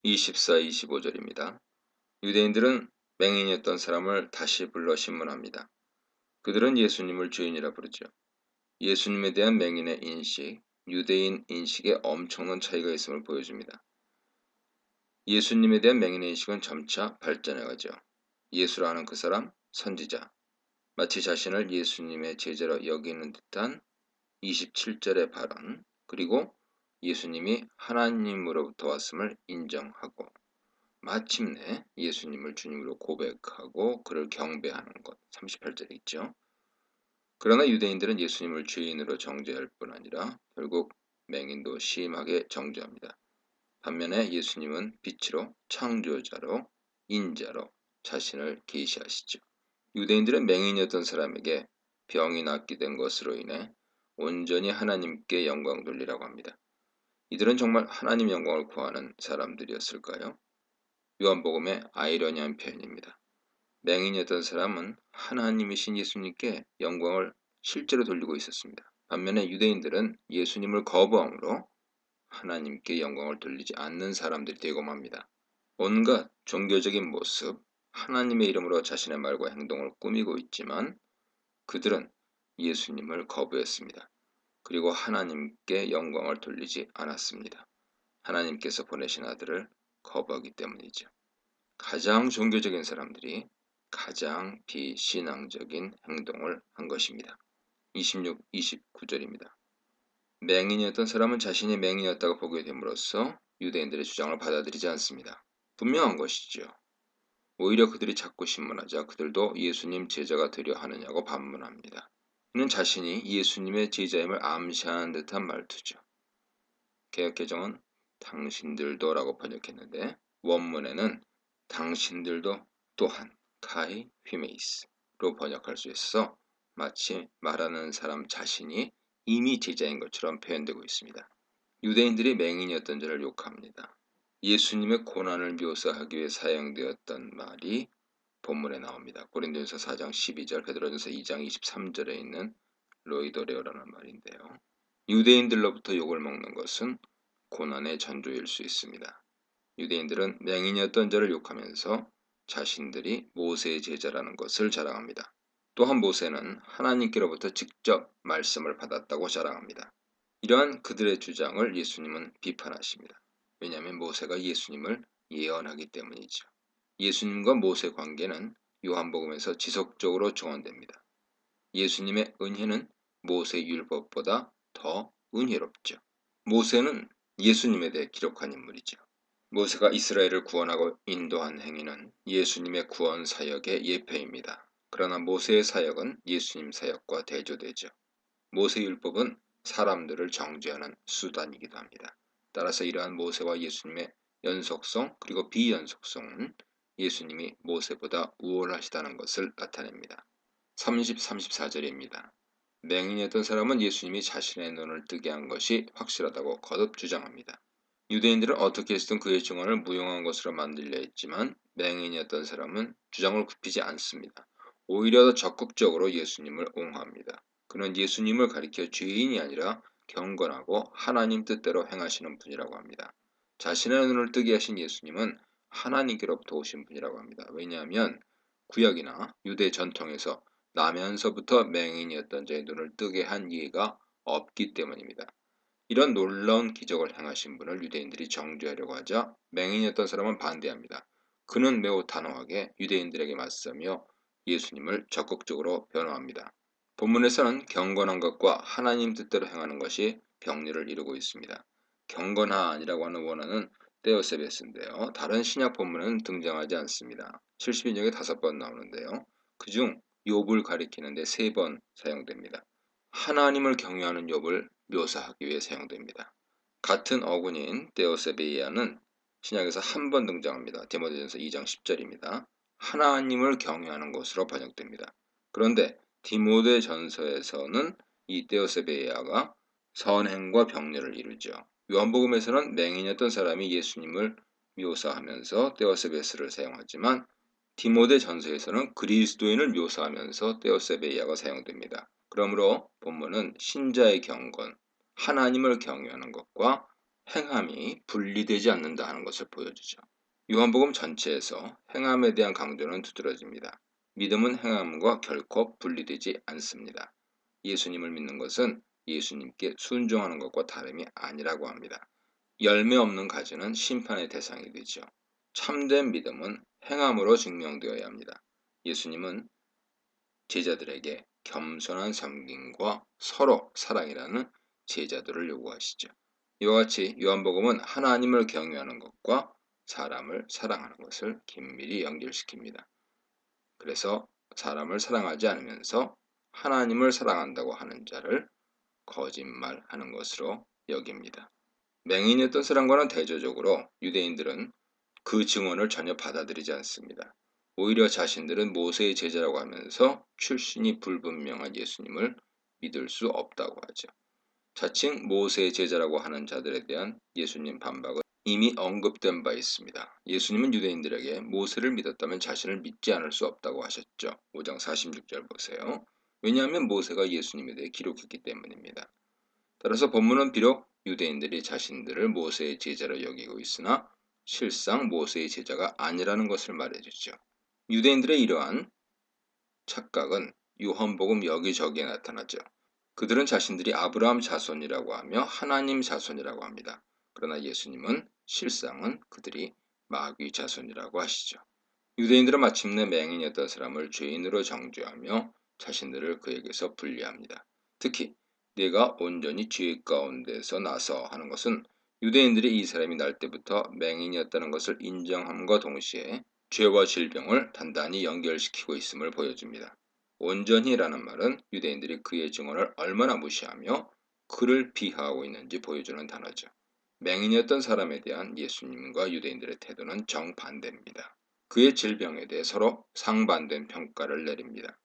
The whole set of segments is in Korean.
24, 25절입니다. 유대인들은 맹인이었던 사람을 다시 불러 신문합니다. 그들은 예수님을 주인이라 부르죠. 예수님에 대한 맹인의 인식, 유대인 인식에 엄청난 차이가 있음을 보여줍니다. 예수님에 대한 맹인의 인식은 점차 발전해가죠. 예수라는 그 사람, 선지자, 마치 자신을 예수님의 제자로 여기는 듯한 27절의 발언, 그리고 예수님이 하나님으로부터 왔음을 인정하고 마침내 예수님을 주님으로 고백하고 그를 경배하는 것, 38절에 있죠. 그러나 유대인들은 예수님을 주인으로 정죄할 뿐 아니라 결국 맹인도 심하게 정죄합니다. 반면에 예수님은 빛으로 창조자로 인자로 자신을 계시하시죠. 유대인들은 맹인이었던 사람에게 병이 낫게 된 것으로 인해 온전히 하나님께 영광 돌리라고 합니다. 이들은 정말 하나님 영광을 구하는 사람들이었을까요? 요한복음의 아이러니한 표현입니다. 맹인이었던 사람은 하나님이신 예수님께 영광을 실제로 돌리고 있었습니다. 반면에 유대인들은 예수님을 거부함으로 하나님께 영광을 돌리지 않는 사람들이 되고 맙니다. 온갖 종교적인 모습, 하나님의 이름으로 자신의 말과 행동을 꾸미고 있지만 그들은 예수님을 거부했습니다. 그리고 하나님께 영광을 돌리지 않았습니다. 하나님께서 보내신 아들을 거부하기 때문이죠. 가장 종교적인 사람들이 가장 비신앙적인 행동을 한 것입니다. 26, 29절입니다. 맹인이었던 사람은 자신이 맹인이었다고 보게 됨으로써 유대인들의 주장을 받아들이지 않습니다. 분명한 것이죠. 오히려 그들이 자꾸 신문하자 그들도 예수님 제자가 되려 하느냐고 반문합니다. 이는 자신이 예수님의 제자임을 암시하는 듯한 말투죠. 개역개정은 당신들도라고 번역했는데 원문에는 당신들도 또한 카이 휘메이스로 번역할 수 있어 마치 말하는 사람 자신이 이미 제자인 것처럼 표현되고 있습니다. 유대인들이 맹인이었던 자를 욕합니다. 예수님의 고난을 묘사하기 위해 사용되었던 말이 본문에 나옵니다. 고린도전서 4장 12절, 베드로전서 2장 23절에 있는 로이도레오라는 말인데요. 유대인들로부터 욕을 먹는 것은 고난의 전조일 수 있습니다. 유대인들은 맹인이었던 자를 욕하면서 자신들이 모세의 제자라는 것을 자랑합니다. 또한 모세는 하나님께로부터 직접 말씀을 받았다고 자랑합니다. 이러한 그들의 주장을 예수님은 비판하십니다. 왜냐하면 모세가 예수님을 예언하기 때문이죠. 예수님과 모세 관계는 요한복음에서 지속적으로 조언됩니다. 예수님의 은혜는 모세 율법보다 더 은혜롭죠. 모세는 예수님에 대해 기록한 인물이죠. 모세가 이스라엘을 구원하고 인도한 행위는 예수님의 구원 사역의 예표입니다. 그러나 모세의 사역은 예수님 사역과 대조되죠. 모세 율법은 사람들을 정죄하는 수단이기도 합니다. 따라서 이러한 모세와 예수님의 연속성 그리고 비연속성은 예수님이 모세보다 우월하시다는 것을 나타냅니다. 30, 34절입니다. 맹인이었던 사람은 예수님이 자신의 눈을 뜨게 한 것이 확실하다고 거듭 주장합니다. 유대인들은 어떻게 해서든 그의 증언을 무용한 것으로 만들려 했지만 맹인이었던 사람은 주장을 굽히지 않습니다. 오히려 더 적극적으로 예수님을 옹호합니다. 그는 예수님을 가리켜 죄인이 아니라 경건하고 하나님 뜻대로 행하시는 분이라고 합니다. 자신의 눈을 뜨게 하신 예수님은 하나님께로부터 오신 분이라고 합니다. 왜냐하면 구약이나 유대 전통에서 나면서부터 맹인이었던 자의 눈을 뜨게 한 예가 없기 때문입니다. 이런 놀라운 기적을 행하신 분을 유대인들이 정죄하려고 하자 맹인이었던 사람은 반대합니다. 그는 매우 단호하게 유대인들에게 맞서며 예수님을 적극적으로 변호합니다. 본문에서는 경건한 것과 하나님 뜻대로 행하는 것이 병리를 이루고 있습니다. 경건한이라고 하는 원어는 데오세베스인데요. 다른 신약 본문은 등장하지 않습니다. 70인역에 5번 나오는데요. 그중 욥을 가리키는데 3번 사용됩니다. 하나님을 경외하는 욥을 묘사하기 위해 사용됩니다. 같은 어근인 데오세베이아는 신약에서 한 번 등장합니다. 디모데전서 2장 10절입니다. 하나님을 경외하는 것으로 번역됩니다. 그런데 디모데전서에서는 이 데오세베이아가 선행과 병리를 이루죠. 요한복음에서는 맹인이었던 사람이 예수님을 묘사하면서 데오세베스를 사용하지만 디모데전서에서는 그리스도인을 묘사하면서 데오세베이아가 사용됩니다. 그러므로 본문은 신자의 경건, 하나님을 경외하는 것과 행함이 분리되지 않는다 하는 것을 보여주죠. 요한복음 전체에서 행함에 대한 강조는 두드러집니다. 믿음은 행함과 결코 분리되지 않습니다. 예수님을 믿는 것은 예수님께 순종하는 것과 다름이 아니라고 합니다. 열매 없는 가지는 심판의 대상이 되죠. 참된 믿음은 행함으로 증명되어야 합니다. 예수님은 제자들에게 겸손한 섬김과 서로 사랑이라는 제자들을 요구하시죠. 이와 같이 요한복음은 하나님을 경외하는 것과 사람을 사랑하는 것을 긴밀히 연결시킵니다. 그래서 사람을 사랑하지 않으면서 하나님을 사랑한다고 하는 자를 거짓말하는 것으로 여깁니다. 맹인이었던 사람과는 대조적으로 유대인들은 그 증언을 전혀 받아들이지 않습니다. 오히려 자신들은 모세의 제자라고 하면서 출신이 불분명한 예수님을 믿을 수 없다고 하죠. 자칭 모세의 제자라고 하는 자들에 대한 예수님 반박은 이미 언급된 바 있습니다. 예수님은 유대인들에게 모세를 믿었다면 자신을 믿지 않을 수 없다고 하셨죠. 5장 46절 보세요. 왜냐하면 모세가 예수님에 대해 기록했기 때문입니다. 따라서 본문은 비록 유대인들이 자신들을 모세의 제자로 여기고 있으나 실상 모세의 제자가 아니라는 것을 말해주죠. 유대인들의 이러한 착각은 요한복음 여기저기에 나타나죠. 그들은 자신들이 아브라함 자손이라고 하며 하나님 자손이라고 합니다. 그러나 예수님은 실상은 그들이 마귀 자손이라고 하시죠. 유대인들은 마침내 맹인이었던 사람을 죄인으로 정죄하며 자신들을 그에게서 분리합니다. 특히 내가 온전히 죄 가운데서 나서 하는 것은 유대인들이 이 사람이 날 때부터 맹인이었다는 것을 인정함과 동시에 죄와 질병을 단단히 연결시키고 있음을 보여줍니다. 온전히라는 말은 유대인들이 그의 증언을 얼마나 무시하며 그를 비하하고 있는지 보여주는 단어죠. 맹인이었던 사람에 대한 예수님과 유대인들의 태도는 정반대입니다. 그의 질병에 대해 서로 상반된 평가를 내립니다.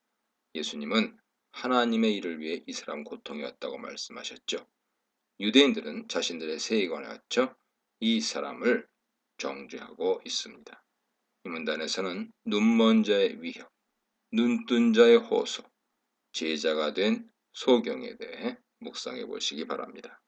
예수님은 하나님의 일을 위해 이 사람 고통이 왔다고 말씀하셨죠. 유대인들은 자신들의 세계관에 갖춰 이 사람을 정죄하고 있습니다. 이 문단에서는 눈먼 자의 위협, 눈뜬 자의 호소, 제자가 된 소경에 대해 묵상해 보시기 바랍니다.